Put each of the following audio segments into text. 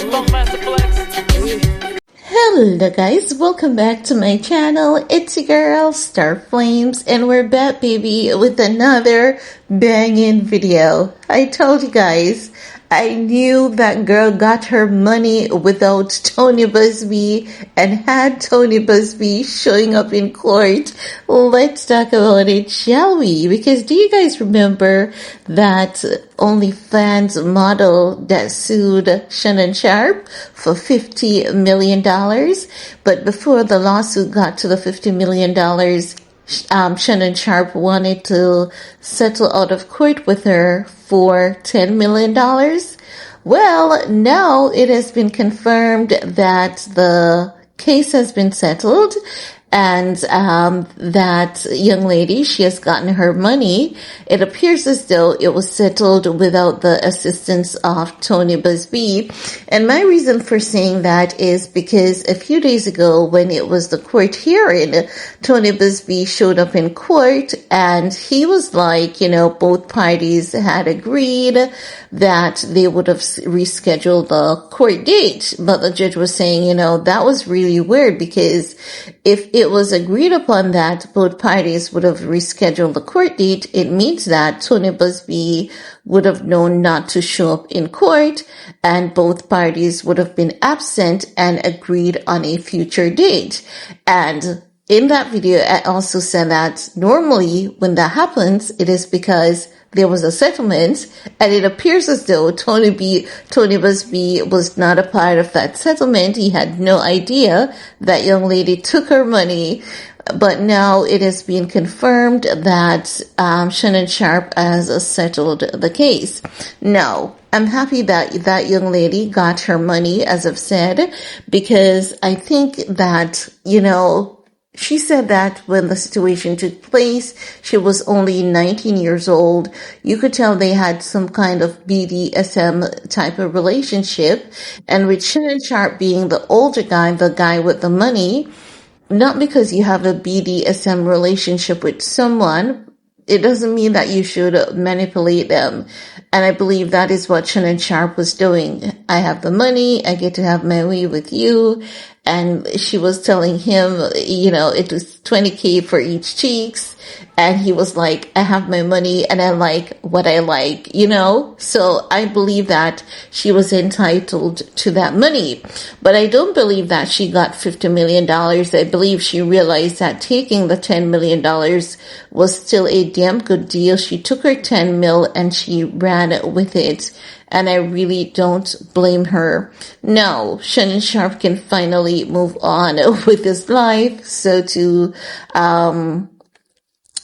Hello guys, welcome back to my channel. It's your girl Star Flames, and we're back baby with another banging video. I told you guys, I knew that girl got her money without Tony Busby and had Tony Busby showing up in court. Let's talk about it, shall we? Because do you guys remember that OnlyFans model that sued Shannon Sharpe for $50 million? But before the lawsuit got to the $50 million, Shannon Sharpe wanted to settle out of court with her for $10 million. Well, now it has been confirmed that the case has been settled, and that young lady, she has gotten her money. It appears as though it was settled without the assistance of Tony Busby. And my reason for saying that is because a few days ago, when it was the court hearing, Tony Busby showed up in court, and he was like, both parties had agreed that they would have rescheduled the court date. But the judge was saying, that was really weird, because if it was agreed upon that both parties would have rescheduled the court date, it means that Tony Busby would have known not to show up in court, and both parties would have been absent and agreed on a future date. And in that video, I also said that normally when that happens, it is because there was a settlement, and it appears as though Tony Busby was not a part of that settlement. He had no idea that young lady took her money. But now it has been confirmed that Shannon Sharpe has settled the case. Now, I'm happy that that young lady got her money, as I've said, because I think that, she said that when the situation took place, she was only 19 years old. You could tell they had some kind of BDSM type of relationship. And with Shannon Sharpe being the older guy, the guy with the money, not because you have a BDSM relationship with someone, it doesn't mean that you should manipulate them. And I believe that is what Shannon Sharpe was doing. I have the money, I get to have my way with you. And she was telling him, it was $20K for each cheeks. And he was like, I have my money and I like what I like, So I believe that she was entitled to that money. But I don't believe that she got $50 million. I believe she realized that taking the $10 million was still a damn good deal. She took her 10 mil and she ran with it. And I really don't blame her. Now, Shannon Sharpe can finally move on with his life. So to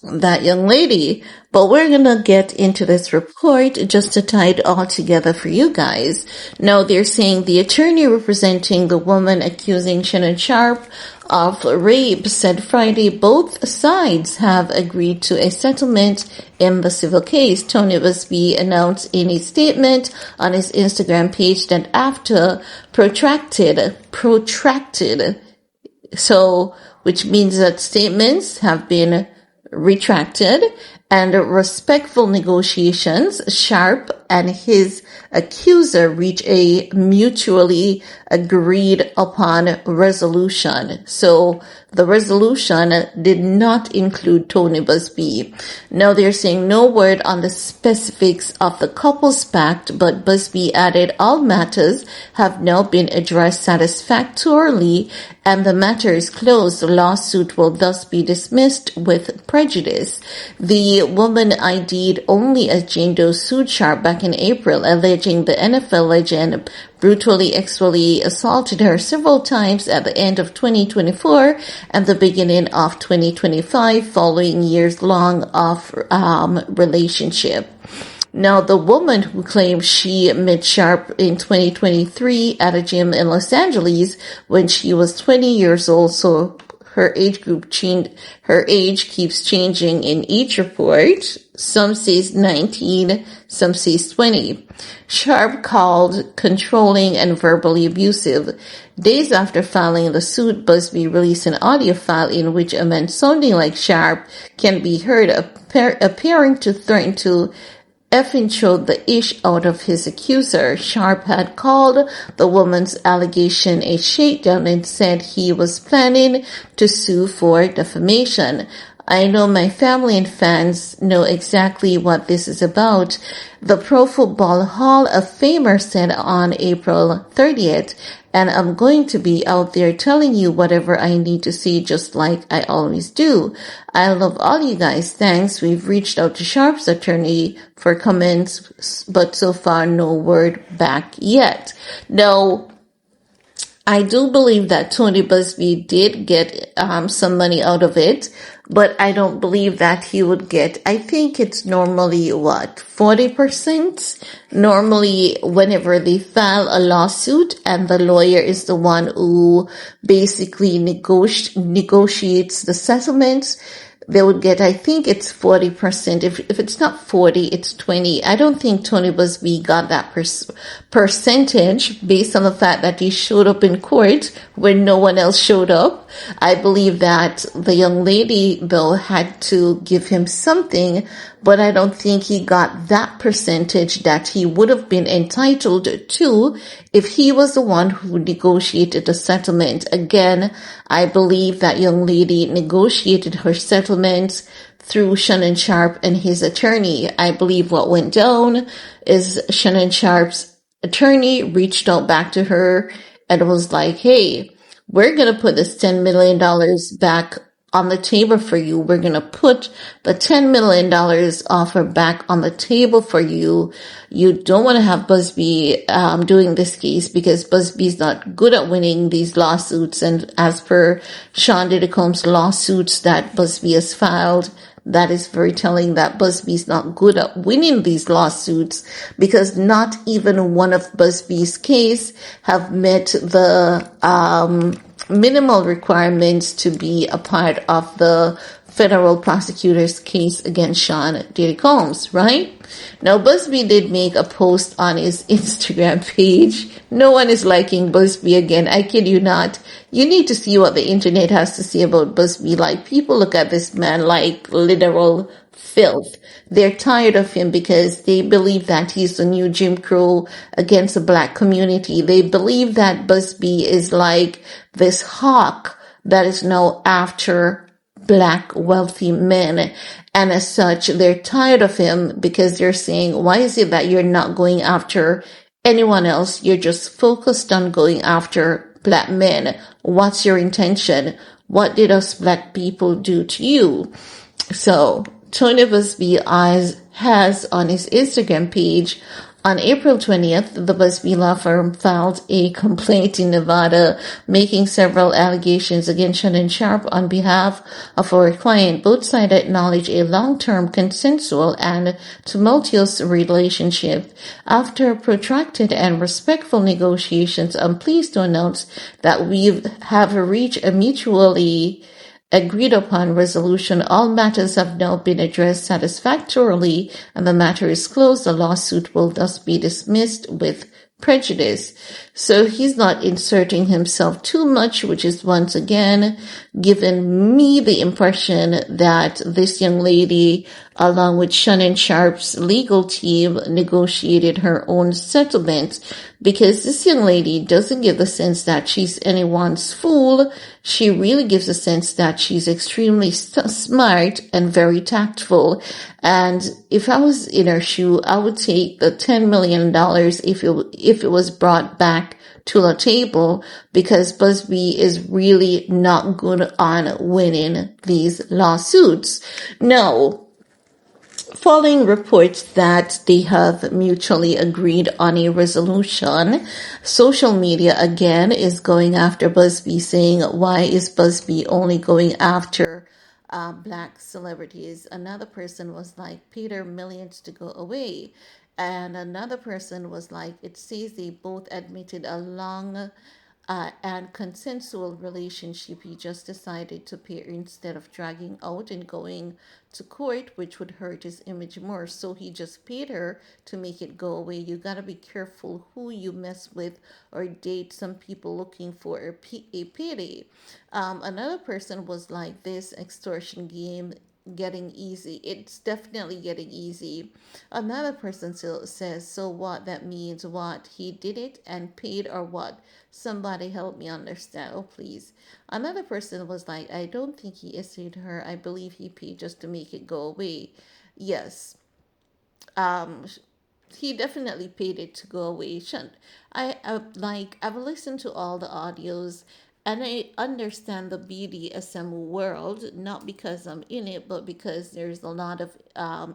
that young lady. But we're going to get into this report just to tie it all together for you guys. Now, they're saying the attorney representing the woman accusing Shannon Sharpe of rape said Friday both sides have agreed to a settlement in the civil case. Tony Busby announced in a statement on his Instagram page that after protracted, so which means that statements have been retracted, and respectful negotiations, Sharpe and his accuser reach a mutually agreed upon resolution. So the resolution did not include Tony Busby. Now they're saying no word on the specifics of the couple's pact, but Busby added all matters have now been addressed satisfactorily and the matter is closed. The lawsuit will thus be dismissed with prejudice. The woman ID'd only as Jane Doe sued Sharpe back in April, alleging the NFL legend brutally sexually assaulted her several times at the end of 2024 and the beginning of 2025 following years long of relationship. Now, the woman who claims she met Sharpe in 2023 at a gym in Los Angeles when she was 20 years old, so her age keeps changing in each report. Some says 19, some says 20. Sharpe called controlling and verbally abusive. Days after filing the suit, Busby released an audio file in which a man sounding like Sharpe can be heard appearing to threaten to effing showed the ish out of his accuser. Sharpe had called the woman's allegation a shakedown and said he was planning to sue for defamation. I know my family and fans know exactly what this is about. The Pro Football Hall of Famer said on April 30th, and I'm going to be out there telling you whatever I need to see, just like I always do. I love all you guys. Thanks. We've reached out to Sharpe's attorney for comments, but so far no word back yet. Now, I do believe that Tony Busby did get some money out of it, but I don't believe that he would get, I think it's normally 40%? Normally, whenever they file a lawsuit and the lawyer is the one who basically negotiates the settlements, they would get, I think it's 40%. If it's not 40, it's 20. I don't think Tony Busby got that percentage based on the fact that he showed up in court when no one else showed up. I believe that the young lady, though, had to give him something, but I don't think he got that percentage that he would have been entitled to if he was the one who negotiated the settlement. Again, I believe that young lady negotiated her settlement through Shannon Sharpe and his attorney. I believe what went down is Shannon Sharpe's attorney reached out back to her and was like, hey, we're going to put this $10 million back on the table for you. We're going to put the $10 million offer back on the table for you. You don't want to have Busby doing this case because Busby's not good at winning these lawsuits. And as per Sean Diddy Combs' lawsuits that Busby has filed, that is very telling that Busby's not good at winning these lawsuits because not even one of Busby's case have met the minimal requirements to be a part of the federal prosecutor's case against Sean Diddy Combs, right? Now, Busby did make a post on his Instagram page. No one is liking Busby again. I kid you not. You need to see what the internet has to say about Busby. Like, people look at this man like literal filth. They're tired of him because they believe that he's the new Jim Crow against the black community. They believe that Busby is like this hawk that is now after black wealthy men. And as such, they're tired of him because they're saying, why is it that you're not going after anyone else? You're just focused on going after black men. What's your intention? What did us black people do to you? So Tony Busby has on his Instagram page on April 20th, the Busby law firm filed a complaint in Nevada, making several allegations against Shannon Sharpe on behalf of our client. Both sides acknowledge a long-term consensual and tumultuous relationship. After protracted and respectful negotiations, I'm pleased to announce that we have reached a mutually agreed upon resolution. All matters have now been addressed satisfactorily, and the matter is closed. The lawsuit will thus be dismissed with prejudice. So he's not inserting himself too much, which is once again given me the impression that this young lady, along with Shannon Sharpe's legal team, negotiated her own settlement, because this young lady doesn't give the sense that she's anyone's fool. She really gives a sense that she's extremely smart and very tactful. And if I was in her shoe, I would take the $10 million if it was brought back to the table, because Busby is really not good on winning these lawsuits. Now, following reports that they have mutually agreed on a resolution, social media again is going after Busby, saying, why is Busby only going after black celebrities? Another person was like, pay their millions to go away. And another person was like, it says they both admitted a long and consensual relationship. He just decided to pay her instead of dragging out and going to court, which would hurt his image more. So he just paid her to make it go away. You got to be careful who you mess with or date. Some people looking for a payday. Another person was like, this extortion game getting easy. It's definitely getting easy. Another person still says, so what? That means what? He did it and paid or what? Somebody help me understand. Oh, please. Another person was like, I don't think he essayed her. I believe he paid just to make it go away. Yes. Um, he definitely paid it to go away. I've listened to all the audios, and I understand the BDSM world, not because I'm in it, but because there's a lot of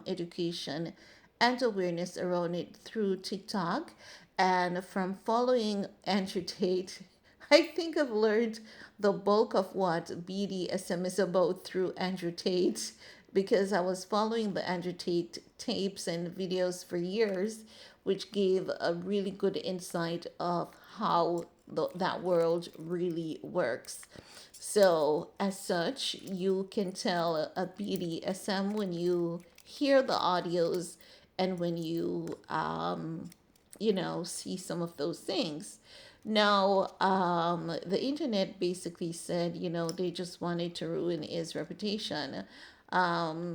education and awareness around it through TikTok and from following Andrew Tate. I think I've learned the bulk of what BDSM is about through Andrew Tate because I was following the Andrew Tate tapes and videos for years, which gave a really good insight of how that world really works. So, as such, you can tell a BDSM when you hear the audios and when you see some of those things. Now, the internet basically said, they just wanted to ruin his reputation. I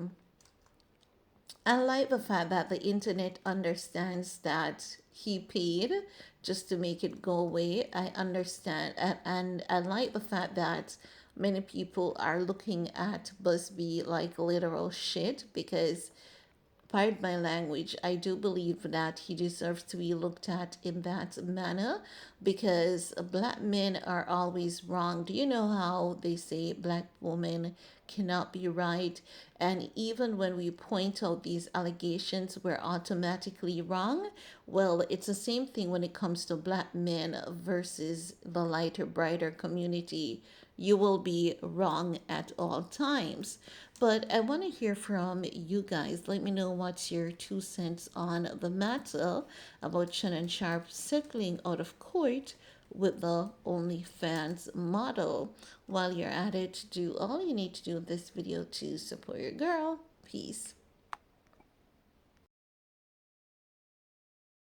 like the fact that the internet understands that he paid just to make it go away. I understand, and I like the fact that many people are looking at Busby like literal shit because, pardon my language, I do believe that he deserves to be looked at in that manner because black men are always wrong. Do you know how they say black women cannot be right? And even when we point out these allegations, we're automatically wrong. Well, it's the same thing when it comes to black men versus the lighter, brighter community. You will be wrong at all times. But I want to hear from you guys. Let me know what's your 2 cents on the matter about Shannon Sharpe settling out of court with the OnlyFans model. While you're at it, do all you need to do in this video to support your girl. Peace.